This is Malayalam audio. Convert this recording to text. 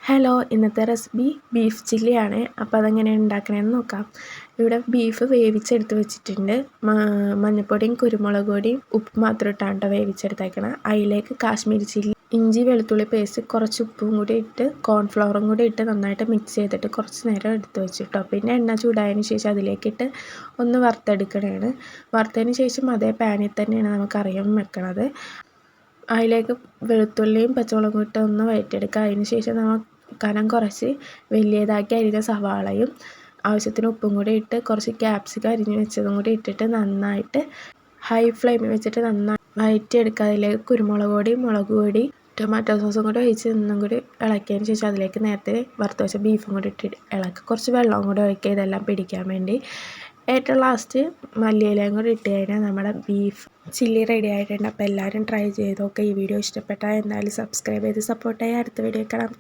ഹലോ, ഇന്നത്തെ റെസിപ്പി ബീഫ് ചില്ലിയാണ്. അപ്പോൾ അതെങ്ങനെയാണ് ഉണ്ടാക്കണമെന്ന് നോക്കാം. ഇവിടെ ബീഫ് വേവിച്ചെടുത്ത് വെച്ചിട്ടുണ്ട്. മഞ്ഞൾപ്പൊടിയും കുരുമുളക് പൊടിയും ഉപ്പ് മാത്രം ഇട്ടാണ് വേവിച്ചെടുത്തേക്കണം. അതിലേക്ക് കാശ്മീരി ചില്ലി, ഇഞ്ചി വെളുത്തുള്ളി പേസ്റ്റ്, കുറച്ച് ഉപ്പും കൂടി ഇട്ട് കോൺഫ്ലവറും കൂടി ഇട്ട് നന്നായിട്ട് മിക്സ് ചെയ്തിട്ട് കുറച്ച് നേരം എടുത്ത് വെച്ചിട്ടോ. പിന്നെ എണ്ണ ചൂടായതിന് ശേഷം അതിലേക്കിട്ട് ഒന്ന് വറുത്തെടുക്കണതാണ്. വറുത്തതിന് ശേഷം അതേ പാനിൽ തന്നെയാണ് നമുക്ക് കറിയും വെക്കണത്. അതിലേക്ക് വെളുത്തുള്ളിയും പച്ചമുളകും ഇട്ട് ഒന്ന് വഴറ്റിയെടുക്കുക. അതിന് ശേഷം നമ്മൾ കനം കുറച്ച് വലിയതാക്കി അരിഞ്ഞ സവാളയും ആവശ്യത്തിന് ഉപ്പും കൂടി ഇട്ട് കുറച്ച് ക്യാപ്സിക്കം അരിഞ്ഞ് വെച്ചതും കൂടി ഇട്ടിട്ട് നന്നായിട്ട് ഹൈ ഫ്ലെയിമിൽ വെച്ചിട്ട് നന്നായി വഴറ്റിയെടുക്കുക. അതിലേക്ക് കുരുമുളക് പൊടി, മുളക് പൊടി, ടൊമാറ്റോ സോസും കൂടി ഒഴിച്ച് ഒന്നും കൂടി ഇളക്കിയതിന് ശേഷം അതിലേക്ക് നേരത്തെ വറുത്ത് വെച്ച ബീഫും കൂടി ഇട്ട് ഇളക്കുക. കുറച്ച് വെള്ളവും കൂടി ഒഴിക്കുക ഇതെല്ലാം പിടിക്കാൻ വേണ്ടി. ഏറ്റവും ലാസ്റ്റ് മല്ലിയിലയും കൂടി ഇട്ട് കഴിഞ്ഞാൽ നമ്മുടെ ബീഫ് ചില്ലി റെഡി ആയിട്ടുണ്ട്. അപ്പോൾ എല്ലാവരും ട്രൈ ചെയ്ത് നോക്കുക. ഈ വീഡിയോ ഇഷ്ടപ്പെട്ടാൽ എന്തായാലും സബ്സ്ക്രൈബ് ചെയ്ത് സപ്പോർട്ട് ചെയ്യുക. അടുത്ത വീഡിയോ കാണാം.